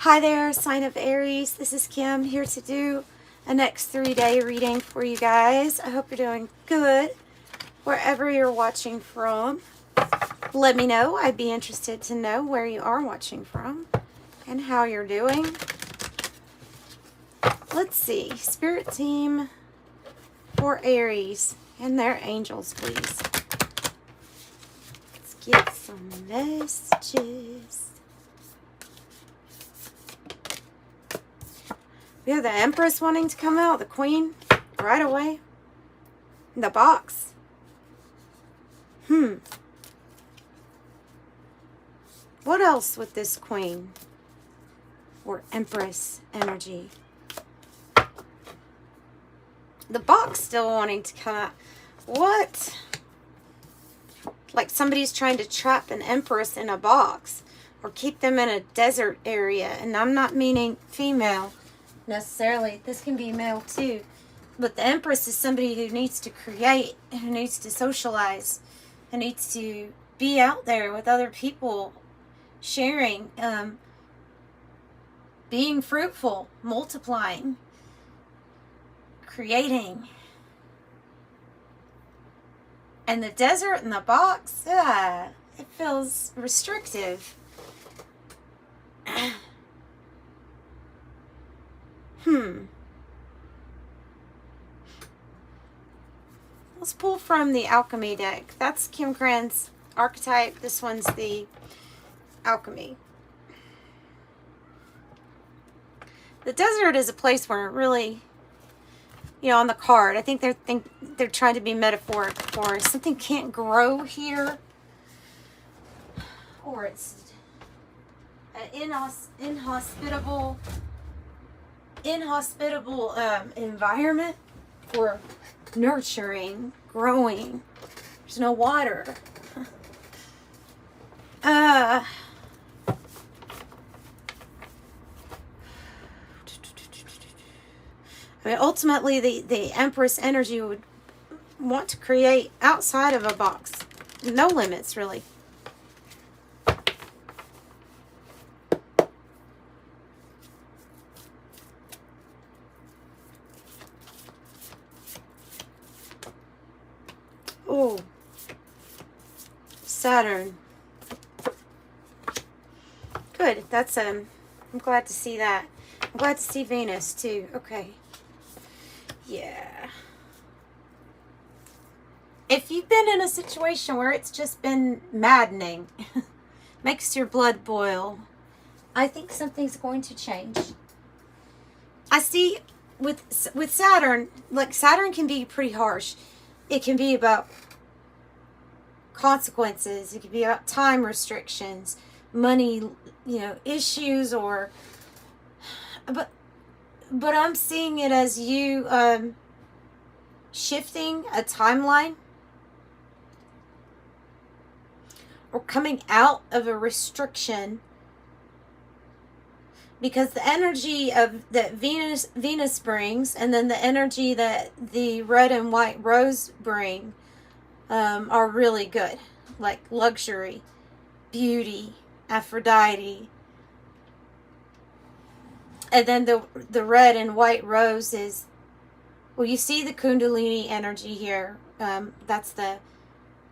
Hi there, sign of Aries. This is Kim here to do a next 3-day reading for you guys. I hope you're doing good wherever you're watching from. Let me know. I'd be interested to know where you are watching from and how you're doing. Let's see. Spirit team for Aries and their angels, please. Let's get some messages. We have the Empress wanting to come out, the Queen, right away. The box. What else with this Queen? Or Empress energy? The box still wanting to come out. What? Like somebody's trying to trap an Empress in a box. Or keep them in a desert area. And I'm not meaning female necessarily. This can be male too. But the Empress is somebody who needs to create, who needs to socialize, who needs to be out there with other people, sharing, being fruitful, multiplying, creating. And the desert and the box, it feels restrictive. Let's pull from the alchemy deck. That's Kim Krans archetype. This one's the alchemy. The desert is a place where really, you know, on the card, I think they're trying to be metaphoric for something can't grow here, or it's an inhospitable environment for nurturing, growing. There's no water. I mean, ultimately, the Empress energy would want to create outside of a box. No limits, really. Oh, Saturn. Good. That's I'm glad to see that. I'm glad to see Venus too. Okay. Yeah. If you've been in a situation where it's just been maddening, makes your blood boil, I think something's going to change. I see with Saturn, like Saturn can be pretty harsh. It can be about consequences. It can be about time restrictions, money, you know, issues, or but I'm seeing it as you shifting a timeline or coming out of a restriction, because the energy of that Venus brings, and then the energy that the red and white rose bring, are really good, like luxury, beauty, Aphrodite. And then the red and white rose is, well, you see the Kundalini energy here. That's the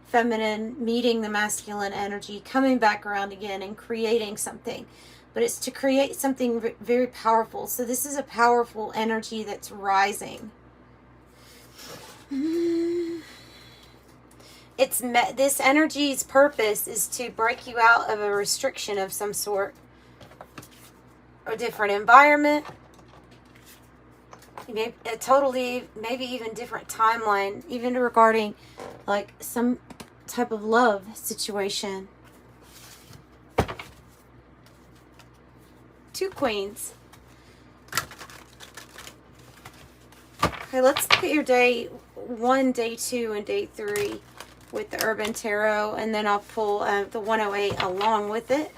feminine meeting the masculine energy, coming back around again and creating something. But it's to create something very powerful. So this is a powerful energy that's rising. This energy's purpose is to break you out of a restriction of some sort, a different environment, maybe a totally, maybe even different timeline, even regarding like some type of love situation. 2 queens. Okay, let's look at your day 1, day 2, and day 3 with the Urban Tarot, and then I'll pull the 108 along with it.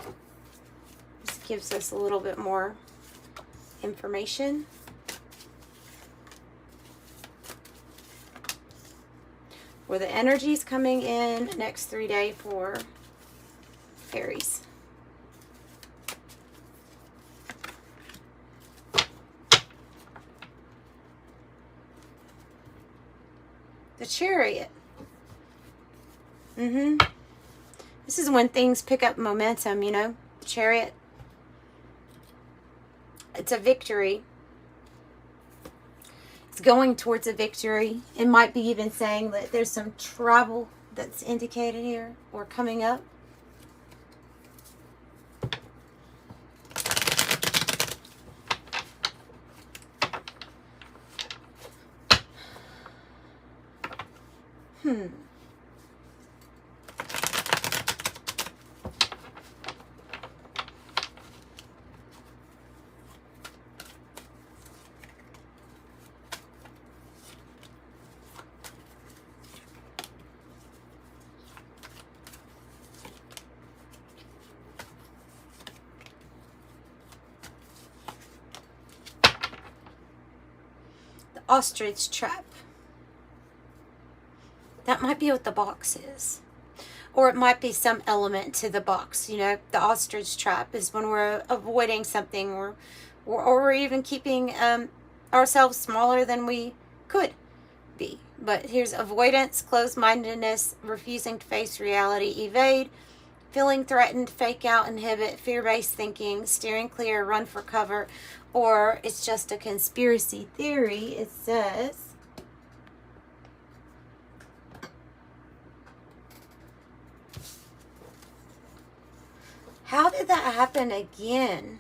This gives us a little bit more information. Where the energy's coming in next 3 day for Aries. The Chariot. This is when things pick up momentum, you know. Chariot. It's a victory. It's going towards a victory. It might be even saying that there's some travel that's indicated here or coming up. Ostrich trap. That might be what the box is. Or it might be some element to the box. You know, the ostrich trap is when we're avoiding something or we're even keeping ourselves smaller than we could be. But here's avoidance, closed-mindedness, refusing to face reality, evade, feeling threatened, fake out, inhibit, fear-based thinking, steering clear, run for cover, or it's just a conspiracy theory. It says, how did that happen again?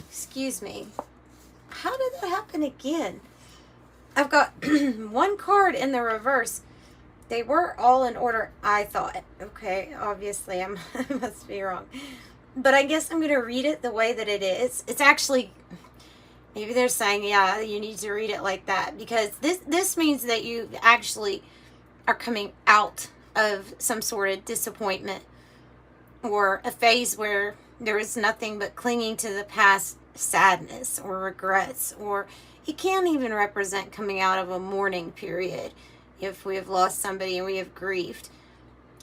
Excuse me. How did that happen again? I've got one card in the reverse. They were all in order, I thought. Okay, obviously I must be wrong. But I guess I'm going to read it the way that it is. It's actually, maybe they're saying, yeah, you need to read it like that. Because this means that you actually are coming out of some sort of disappointment. Or a phase where there is nothing but clinging to the past sadness or regrets. Or it can even represent coming out of a mourning period. If we have lost somebody and we have grieved.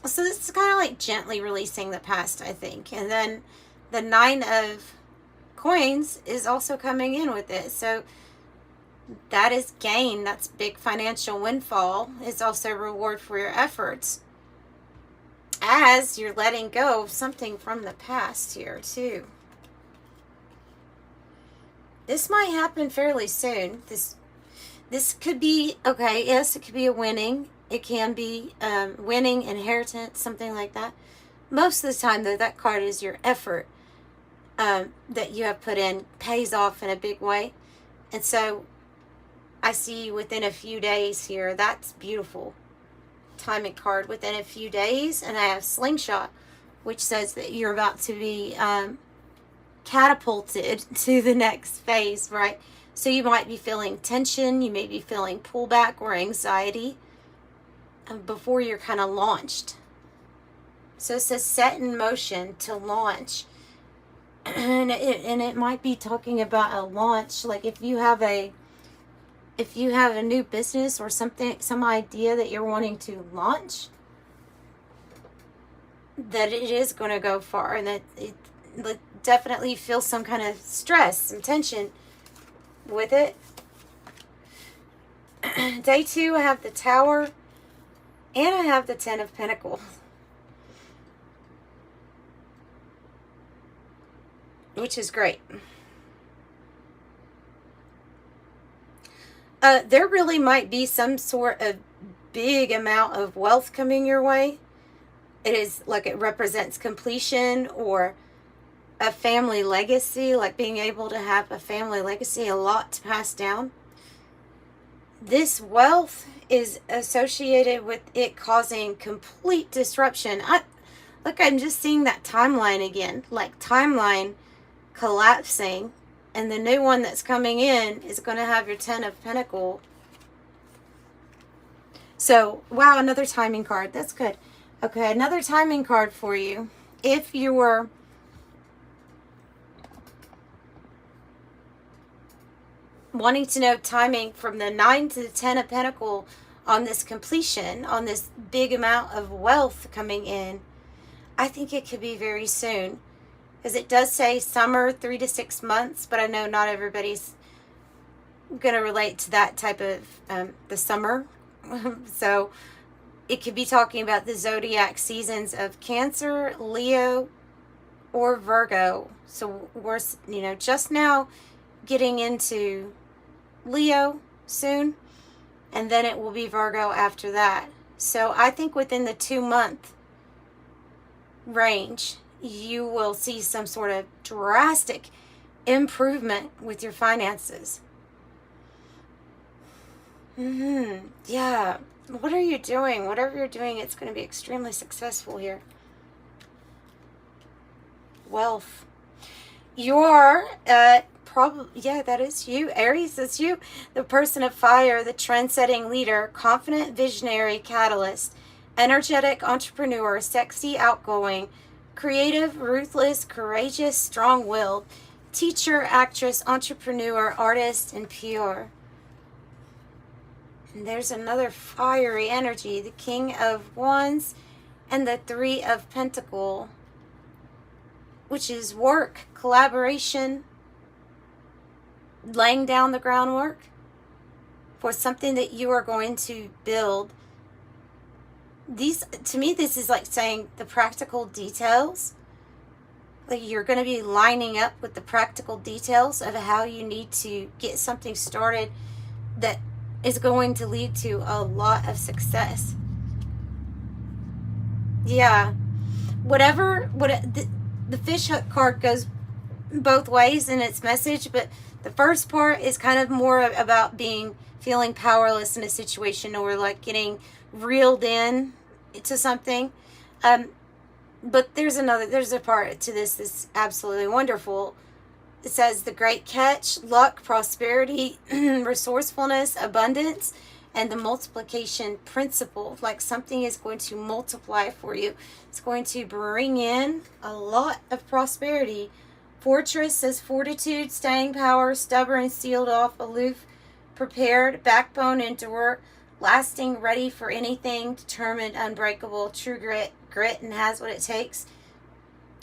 So this is kind of like gently releasing the past, I think. And then the 9 of coins is also coming in with it. So that is gain. That's big financial windfall. It's also reward for your efforts. As you're letting go of something from the past here too. This might happen fairly soon. This could be, okay, yes, it could be a winning. It can be winning, inheritance, something like that. Most of the time, though, that card is your effort that you have put in pays off in a big way. And so I see within a few days here, that's beautiful. Timing card within a few days. And I have slingshot, which says that you're about to be catapulted to the next phase, right? So you might be feeling tension, you may be feeling pullback or anxiety before you're kind of launched. So it says set in motion to launch. And it might be talking about a launch, like if you have a new business or something, some idea that you're wanting to launch, that it is going to go far, and that it definitely feel some kind of stress, some tension with it. Day 2, I have the Tower, and I have the 10 of Pentacles. Which is great. There really might be some sort of big amount of wealth coming your way. It is like it represents completion or a family legacy, like being able to have a family legacy, a lot to pass down. This wealth is associated with it causing complete disruption. I'm just seeing that timeline again, like timeline collapsing, and the new one that's coming in is going to have your 10 of Pentacles. So, wow, another timing card. That's good. Okay, another timing card for you. If you were wanting to know timing from the 9 to the 10 of Pentacles on this completion, on this big amount of wealth coming in, I think it could be very soon. Because it does say summer, 3 to 6 months, but I know not everybody's going to relate to that type of the summer So it could be talking about the zodiac seasons of Cancer, Leo, or Virgo. So we're, just now getting into Leo soon, and then it will be Virgo after that. So I think within the 2-month range, you will see some sort of drastic improvement with your finances. Yeah. What are you doing? Whatever you're doing, it's going to be extremely successful here. Wealth. You're probably, yeah, that is you. Aries, that's you. The person of fire, the trend-setting leader, confident visionary catalyst, energetic entrepreneur, sexy, outgoing, creative, ruthless, courageous, strong-willed, teacher, actress, entrepreneur, artist, and pure. And there's another fiery energy, the King of Wands and the Three of Pentacles, which is work, collaboration, laying down the groundwork for something that you are going to build. To me, this is like saying the practical details. Like you're going to be lining up with the practical details of how you need to get something started that is going to lead to a lot of success. Yeah. The fish hook card goes both ways in its message, but the first part is kind of more about feeling powerless in a situation, or like getting reeled in to something. But there's a part to this that's absolutely wonderful. It says the great catch, luck, prosperity, resourcefulness, abundance, and the multiplication principle. Like something is going to multiply for you. It's going to bring in a lot of prosperity. Fortress says fortitude, staying power, stubborn, sealed off, aloof, prepared, backbone, endure, lasting, ready for anything, determined, unbreakable, true grit, and has what it takes.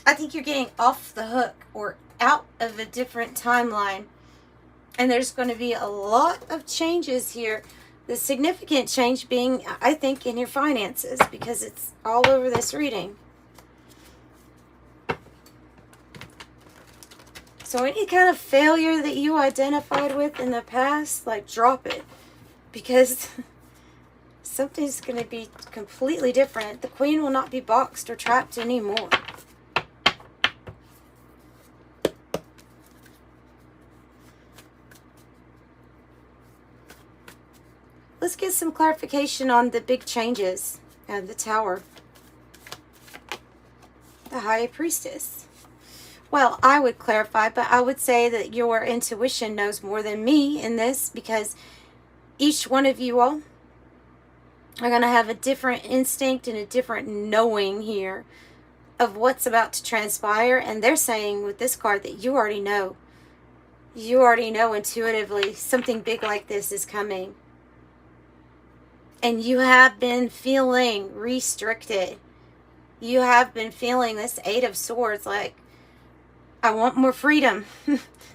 I think you're getting off the hook or out of a different timeline. And there's going to be a lot of changes here. The significant change being, I think, in your finances, because it's all over this reading. So any kind of failure that you identified with in the past, like drop it. Because something's going to be completely different. The Queen will not be boxed or trapped anymore. Let's get some clarification on the big changes and the Tower. The High Priestess. Well, I would clarify, but I would say that your intuition knows more than me in this, because each one of you all are going to have a different instinct and a different knowing here of what's about to transpire. And they're saying with this card that you already know. You already know intuitively something big like this is coming. And you have been feeling restricted. You have been feeling this Eight of Swords, like, I want more freedom.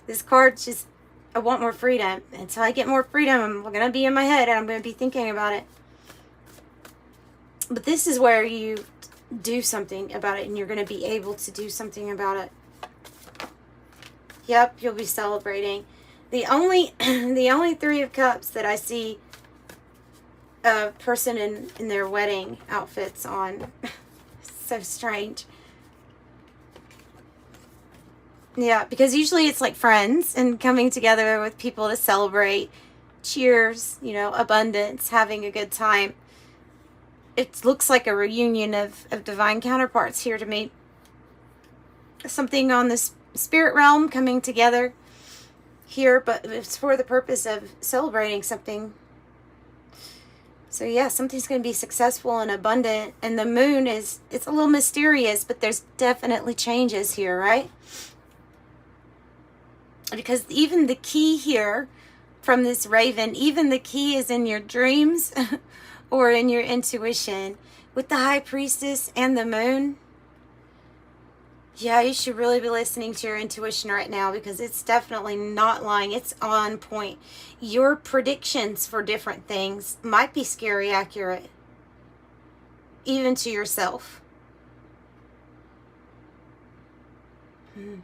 This card just, I want more freedom. Until I get more freedom, I'm going to be in my head and I'm going to be thinking about it. But this is where you do something about it, and you're going to be able to do something about it. Yep, you'll be celebrating. The only Three of Cups that I see a person in their wedding outfits on. So strange. Yeah, because usually it's like friends and coming together with people to celebrate. Cheers, abundance, having a good time. It looks like a reunion of divine counterparts here to me. Something on the spirit realm coming together here, but it's for the purpose of celebrating something. So yeah, something's going to be successful and abundant. And the moon it's a little mysterious, but there's definitely changes here, right? Because even the key here from this raven, even the key is in your dreams or in your intuition. With the High Priestess and the moon, Yeah, you should really be listening to your intuition right now, because it's definitely not lying. It's on point. Your predictions for different things might be scary accurate, even to yourself. Hmm.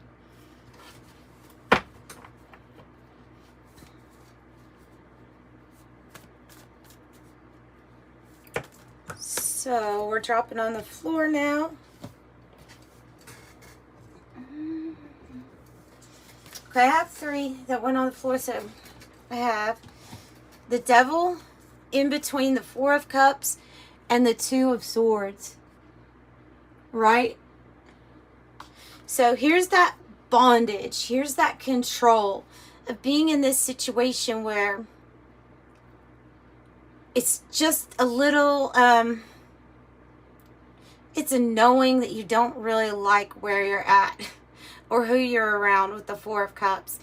So we're dropping on the floor now. Okay, I have 3 that went on the floor. So I have the Devil in between the 4 of Cups and the 2 of Swords. Right? So here's that bondage. Here's that control of being in this situation where it's just a little, it's a knowing that you don't really like where you're at or who you're around with the 4 of Cups.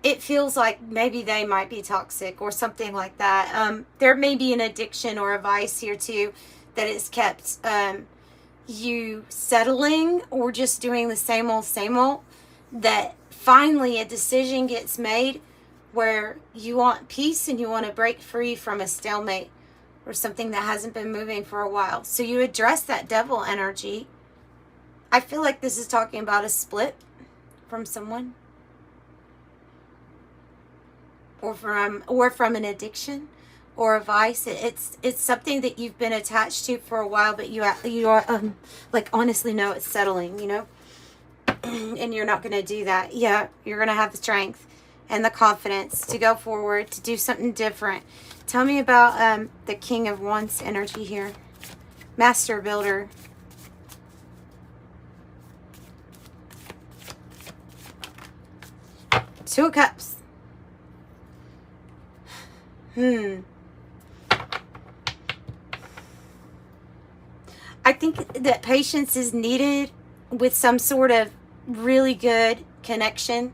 It feels like maybe they might be toxic or something like that. There may be an addiction or a vice here too that has kept you settling or just doing the same old, that finally a decision gets made where you want peace and you want to break free from a stalemate or something that hasn't been moving for a while. So you address that Devil energy. I feel like this is talking about a split from someone, or from an addiction or a vice. It's something that you've been attached to for a while, but you are like honestly know it's settling, you know, and you're not going to do that. Yeah, you're going to have the strength and the confidence to go forward, to do something different. Tell me about the King of Wands energy here. Master Builder. Two of Cups. I think that patience is needed with some sort of really good connection.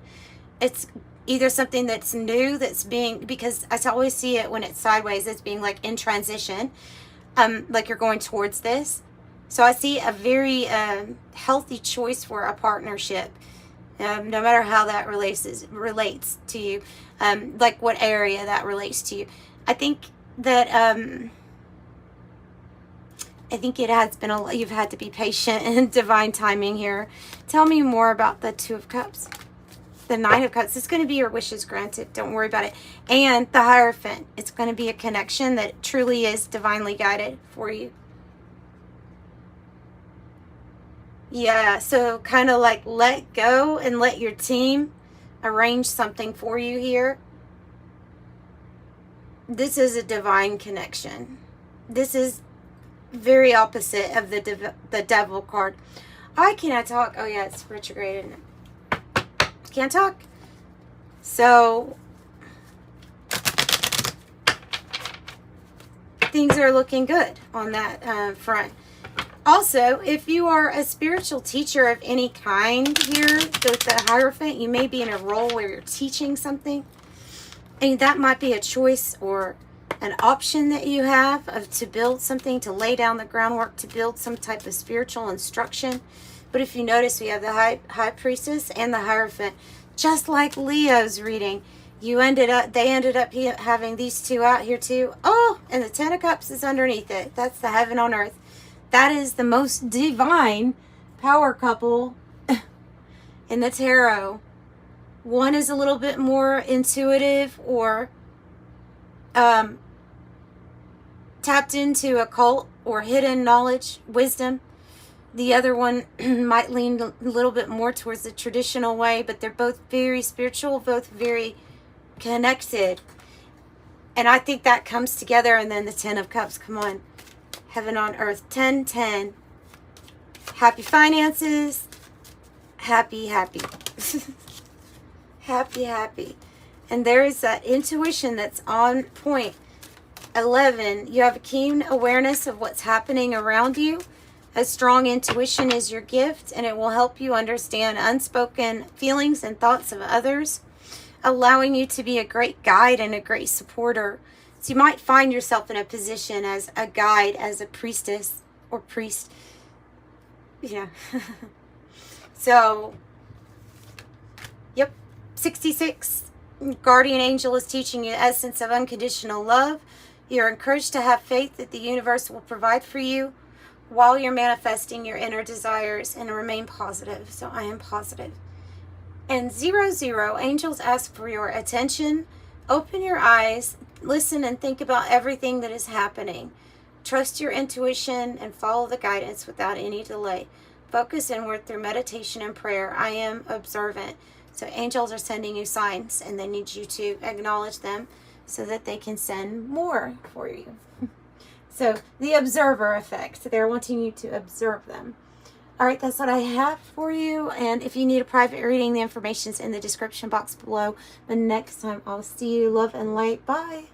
It's either something that's new, that's being, because I always see it when it's sideways, it's being like in transition, like you're going towards this. So I see a very healthy choice for a partnership, no matter how that relates to you, like what area that relates to you. I think that it has been you've had to be patient and divine timing here. Tell me more about the 2 of Cups. The 9 of Cups. It's going to be your wishes granted. Don't worry about it. And the Hierophant. It's going to be a connection that truly is divinely guided for you. Yeah, so kind of like let go and let your team arrange something for you here. This is a divine connection. This is very opposite of the Devil card. I cannot talk. Oh yeah, it's retrograde, isn't it? Can't talk. So things are looking good on that front. Also, if you are a spiritual teacher of any kind here with the Hierophant, you may be in a role where you're teaching something, and that might be a choice or an option that you have to build something, to lay down the groundwork, to build some type of spiritual instruction. But if you notice, we have the High Priestess and the Hierophant. Just like Leo's reading, they ended up having these 2 out here too. Oh, and the 10 of Cups is underneath it. That's the heaven on earth. That is the most divine power couple in the tarot. One is a little bit more intuitive or tapped into occult or hidden knowledge, wisdom. The other one might lean a little bit more towards the traditional way, but they're both very spiritual, both very connected. And I think that comes together. And then the 10 of Cups, come on. Heaven on earth, 10, 10. Happy finances. Happy. happy. And there is that intuition that's on point. 11, you have a keen awareness of what's happening around you. A strong intuition is your gift, and it will help you understand unspoken feelings and thoughts of others, allowing you to be a great guide and a great supporter. So you might find yourself in a position as a guide, as a priestess or priest. Yeah. So, yep, 66. Guardian angel is teaching you the essence of unconditional love. You're encouraged to have faith that the universe will provide for you while you're manifesting your inner desires, and remain positive. So I am positive. And 00, angels ask for your attention. Open your eyes, listen, and think about everything that is happening. Trust your intuition and follow the guidance without any delay. Focus inward through meditation and prayer. I am observant. So angels are sending you signs, and they need you to acknowledge them so that they can send more for you. So the observer effect. They're wanting you to observe them. All right, that's what I have for you. And if you need a private reading, the information is in the description box below. But next time, I'll see you. Love and light. Bye.